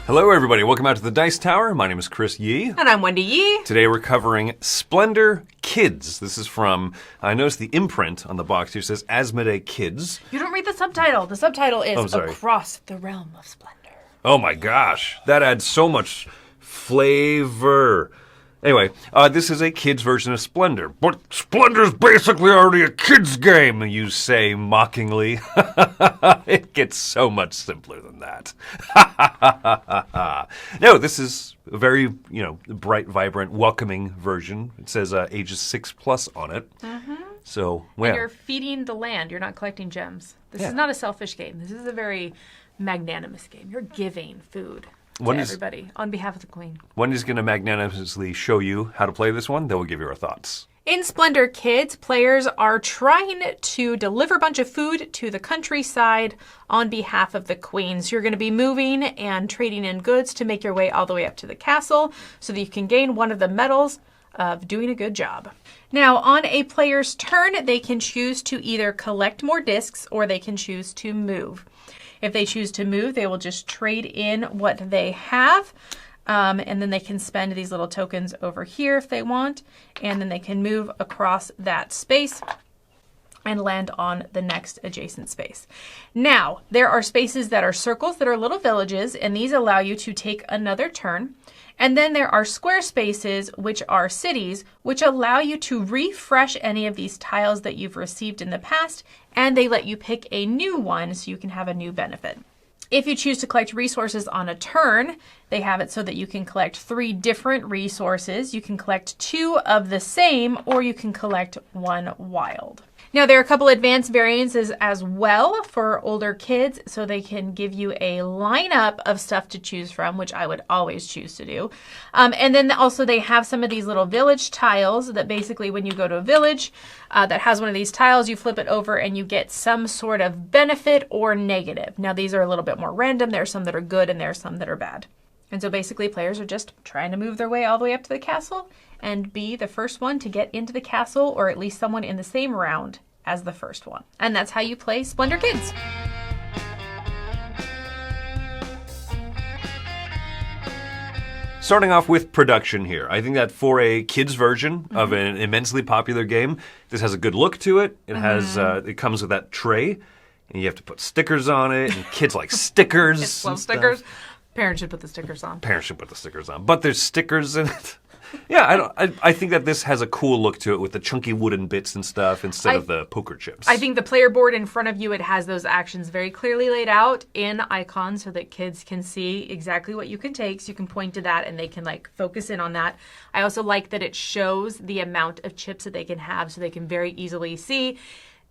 Hello, everybody. Welcome out to the Dice Tower. My name is Chris Yi. And I'm Wendy Yi. Today we're covering Splendor Kids. This is from, I noticed the imprint on the box here says Asmodee Kids. You don't read the subtitle. The subtitle is Across the Realm of Splendor. Oh my gosh. That adds so much flavor. Anyway, this is a kid's version of Splendor. But Splendor's basically already a kid's game, you say mockingly. It gets so much simpler than that. No, this is a very, bright, vibrant, welcoming version. It says ages 6+ on it. Mm-hmm. So, well. And you're feeding the land. You're not collecting gems. This is not a selfish game. This is a very magnanimous game. You're giving food. Everybody, on behalf of the Queen. Wendy's going to magnanimously show you how to play this one. Then we'll give you our thoughts. In Splendor Kids, players are trying to deliver a bunch of food to the countryside on behalf of the Queen. So you're going to be moving and trading in goods to make your way all the way up to the castle so that you can gain one of the medals of doing a good job. Now, on a player's turn, they can choose to either collect more discs or they can choose to move. If they choose to move, they will just trade in what they have, and then they can spend these little tokens over here if they want, and then they can move across that space and land on the next adjacent space. Now, there are spaces that are circles that are little villages, and these allow you to take another turn. And then there are square spaces, which are cities, which allow you to refresh any of these tiles that you've received in the past, and they let you pick a new one so you can have a new benefit. If you choose to collect resources on a turn, they have it so that you can collect 3 different resources. You can collect 2 of the same, or you can collect 1 wild. Now, there are a couple advanced variances as well for older kids, so they can give you a lineup of stuff to choose from, which I would always choose to do. And then also they have some of these little village tiles that basically when you go to a village that has one of these tiles, you flip it over and you get some sort of benefit or negative. Now, these are a little bit more random. There are some that are good and there are some that are bad. And so basically players are just trying to move their way all the way up to the castle and be the first one to get into the castle, or at least someone in the same round as the first one. And that's how you play Splendor Kids. Starting off with production here. I think that for a kid's version of an immensely popular game, this has a good look to it. It has it comes with that tray, and you have to put stickers on it, and kids like stickers. Kids love stickers. Parents should put the stickers on. Parents should put the stickers on. But there's stickers in it. Yeah, I think that this has a cool look to it with the chunky wooden bits and stuff instead of the poker chips. I think the player board in front of you, it has those actions very clearly laid out in icons so that kids can see exactly what you can take. So you can point to that and they can focus in on that. I also like that it shows the amount of chips that they can have so they can very easily see,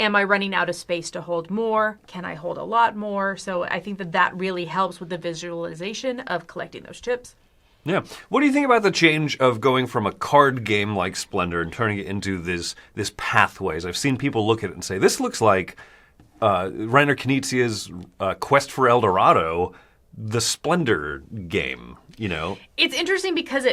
am I running out of space to hold more? Can I hold a lot more? So I think that really helps with the visualization of collecting those chips. Yeah. What do you think about the change of going from a card game like Splendor and turning it into this pathways? I've seen people look at it and say, this looks like Reiner Knizia's Quest for El Dorado, the Splendor game, It's interesting because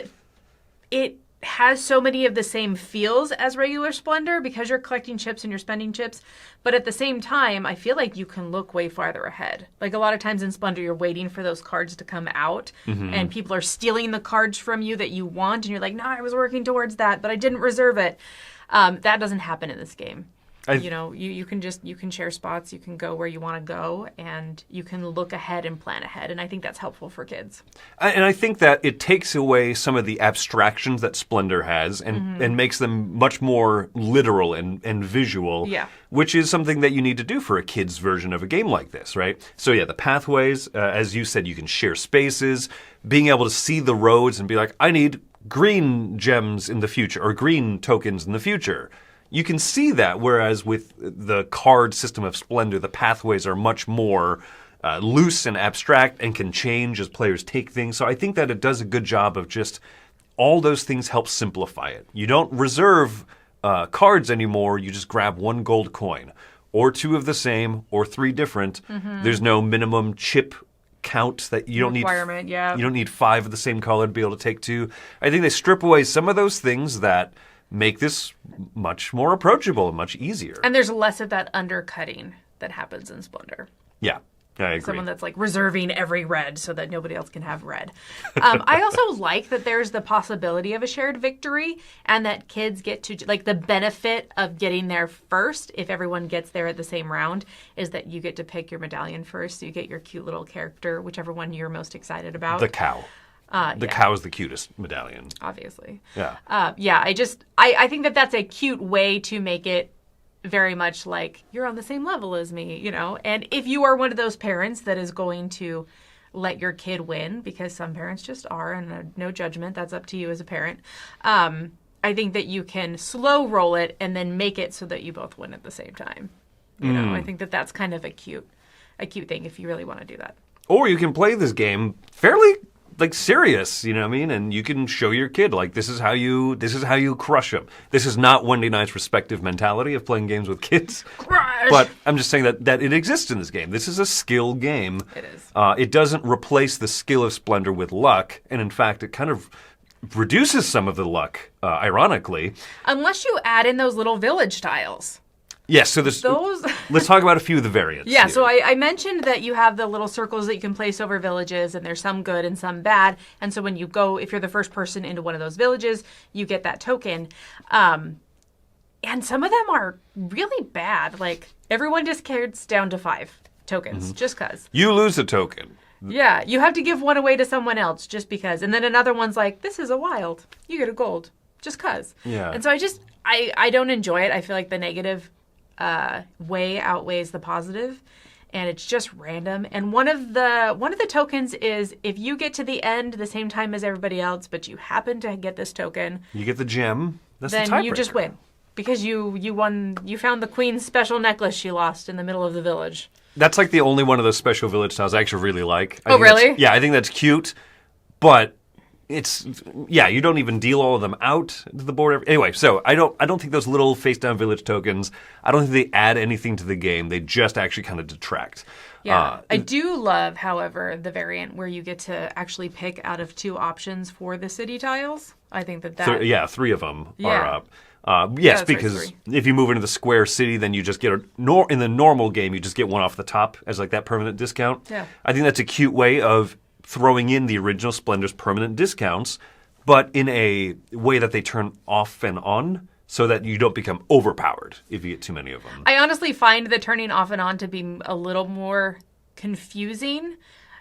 it has so many of the same feels as regular Splendor because you're collecting chips and you're spending chips. But at the same time, I feel like you can look way farther ahead. Like a lot of times in Splendor, you're waiting for those cards to come out and people are stealing the cards from you that you want. And you're like, no, I was working towards that, but I didn't reserve it. That doesn't happen in this game. You can share spots, you can go where you want to go, and you can look ahead and plan ahead. And I think that's helpful for kids. And I think that it takes away some of the abstractions that Splendor has and makes them much more literal and visual, which is something that you need to do for a kid's version of a game like this, right? So yeah, the pathways, as you said, you can share spaces, being able to see the roads and be like, I need green gems in the future or green tokens in the future. You can see that, whereas with the card system of Splendor, the pathways are much more loose and abstract and can change as players take things. So I think that it does a good job of just all those things help simplify it. You don't reserve cards anymore. You just grab 1 gold coin or 2 of the same or 3 different. There's no minimum chip count that you don't need. You don't need 5 of the same color to be able to take 2. I think they strip away some of those things that make this much more approachable and much easier. And there's less of that undercutting that happens in Splendor. Yeah. I agree. Someone that's like reserving every red so that nobody else can have red. I also like that there's the possibility of a shared victory and that kids get to, like, the benefit of getting there first, if everyone gets there at the same round, is that you get to pick your medallion first. So you get your cute little character, whichever one you're most excited about. The cow. The cow is the cutest medallion. Obviously. Yeah. I think that that's a cute way to make it very much like you're on the same level as me, you know? And if you are one of those parents that is going to let your kid win, because some parents just are, and no judgment, that's up to you as a parent, I think that you can slow roll it and then make it so that you both win at the same time. You know, I think that that's kind of a cute thing if you really want to do that. Or you can play this game fairly like serious, you know what I mean? And you can show your kid, like, this is how you crush them. This is not Wendy and I's respective mentality of playing games with kids. Crush! But I'm just saying that it exists in this game. This is a skill game. It is. It doesn't replace the skill of Splendor with luck. And in fact, it kind of reduces some of the luck, ironically. Unless you add in those little village tiles. Yes, so let's talk about a few of the variants. Yeah, here. so I mentioned that you have the little circles that you can place over villages, and there's some good and some bad. And so when you go, if you're the first person into one of those villages, you get that token. And some of them are really bad. Like, everyone just cares down to 5 tokens, just because. You lose a token. Yeah, you have to give one away to someone else just because. And then another one's like, this is a wild. You get a gold, just because. Yeah. And so I don't enjoy it. I feel like the negative way outweighs the positive, and it's just random. And one of the tokens is if you get to the end the same time as everybody else, but you happen to get this token, you get the gem. That's the then you just win because you won. You found the queen's special necklace she lost in the middle of the village. That's like the only one of those special village tiles I actually really like. Oh, really? Yeah, I think that's cute, but you don't even deal all of them out to the board. Anyway, so I don't think those little face down village tokens, I don't think they add anything to the game. They just actually kind of detract. Yeah. I do love, however, the variant where you get to actually pick out of 2 options for the city tiles. I think that 3 of them Yeah. are up. Yes, because right, if you move into the square city, then you just get in the normal game, you just get one off the top as like that permanent discount. Yeah. I think that's a cute way of throwing in the original Splendor's permanent discounts, but in a way that they turn off and on so that you don't become overpowered if you get too many of them. I honestly find the turning off and on to be a little more confusing.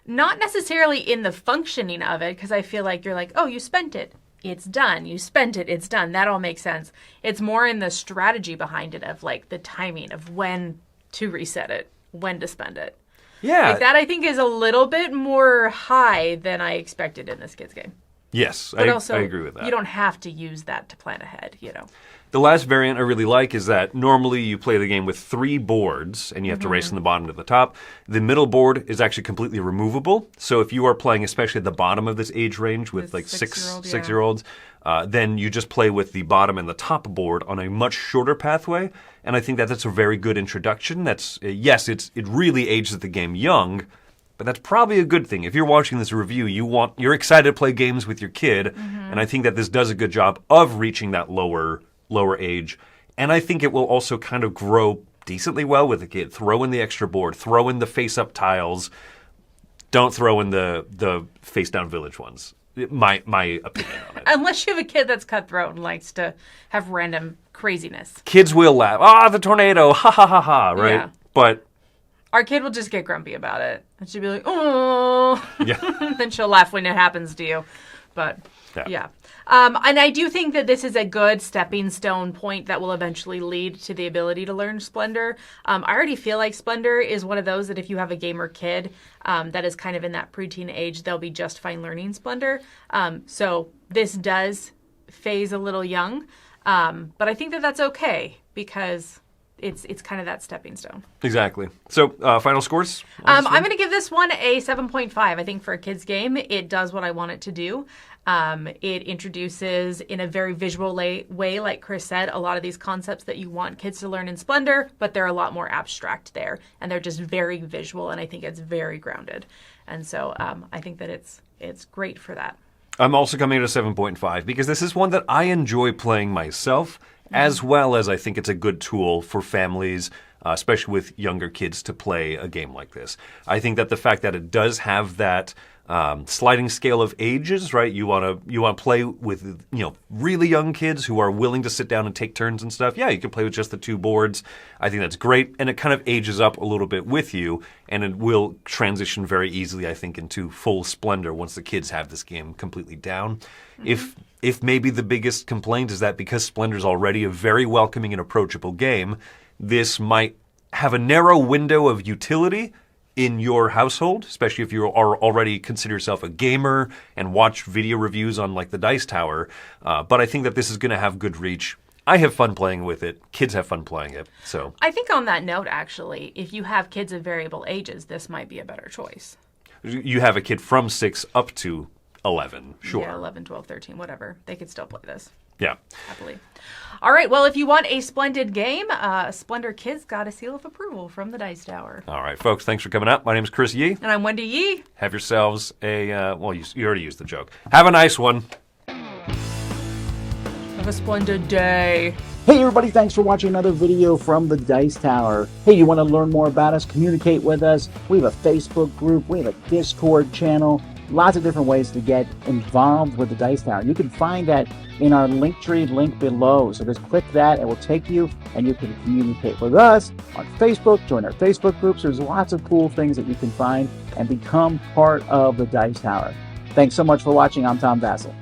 Not necessarily in the functioning of it, because I feel like you're like, oh, you spent it. It's done. You spent it. It's done. That all makes sense. It's more in the strategy behind it of like the timing of when to reset it, when to spend it. Yeah. Like that I think is a little bit more high than I expected in this kid's game. Yes, But I agree with that. You don't have to use that to plan ahead, you know. The last variant I really like is that normally you play the game with 3 boards and you have to race from the bottom to the top. The middle board is actually completely removable. So if you are playing especially at the bottom of this age range with like 6-year-olds, then you just play with the bottom and the top board on a much shorter pathway. And I think that that's a very good introduction. That's it really ages the game young, but that's probably a good thing. If you're watching this review, you're excited to play games with your kid, and I think that this does a good job of reaching that lower age. And I think it will also kind of grow decently well with the kid. Throw in the extra board, throw in the face-up tiles. Don't throw in the face-down village ones. My opinion on it. Unless you have a kid that's cutthroat and likes to have random craziness. Kids will laugh. Ah, the tornado. Ha ha ha ha. Right? Yeah. But our kid will just get grumpy about it. And she'll be like, oh. Yeah. Then she'll laugh when it happens to you. But, yeah. And I do think that this is a good stepping stone point that will eventually lead to the ability to learn Splendor. I already feel like Splendor is one of those that if you have a gamer kid that is kind of in that preteen age, they'll be just fine learning Splendor. So this does phase a little young. But I think that that's okay because it's kind of that stepping stone. Exactly. So final scores? I'm going to give this one a 7.5. I think for a kid's game, it does what I want it to do. It introduces in a very visual way, like Chris said, a lot of these concepts that you want kids to learn in Splendor, but they're a lot more abstract there. And they're just very visual, and I think it's very grounded. And so I think that it's great for that. I'm also coming at a 7.5 because this is one that I enjoy playing myself, as well as I think it's a good tool for families especially with younger kids, to play a game like this. I think that the fact that it does have that sliding scale of ages, right? You want to play with really young kids who are willing to sit down and take turns and stuff. Yeah, you can play with just the 2 boards. I think that's great, and it kind of ages up a little bit with you, and it will transition very easily, I think, into full Splendor once the kids have this game completely down. Mm-hmm. If maybe the biggest complaint is that because Splendor's already a very welcoming and approachable game, this might have a narrow window of utility in your household, especially if you are already consider yourself a gamer and watch video reviews on like the Dice Tower. But I think that this is going to have good reach. I have fun playing with it. Kids have fun playing it. So I think on that note, actually, if you have kids of variable ages, this might be a better choice. You have a kid from 6 up to 11, sure. Yeah, 11, 12, 13, whatever. They could still play this. Yeah. Happily. All right, well, if you want a splendid game, Splendor Kids got a seal of approval from the Dice Tower. All right, folks, thanks for coming out. My name is Chris Yi. And I'm Wendy Yi. Have yourselves a, you already used the joke. Have a nice one. Have a splendid day. Hey everybody, thanks for watching another video from the Dice Tower. Hey, you want to learn more about us, communicate with us? We have a Facebook group, we have a Discord channel, lots of different ways to get involved with the Dice Tower. You can find that in our Linktree link below. So just click that, it will take you, and you can communicate with us on Facebook, join our Facebook groups. There's lots of cool things that you can find and become part of the Dice Tower. Thanks so much for watching. I'm Tom Vassell.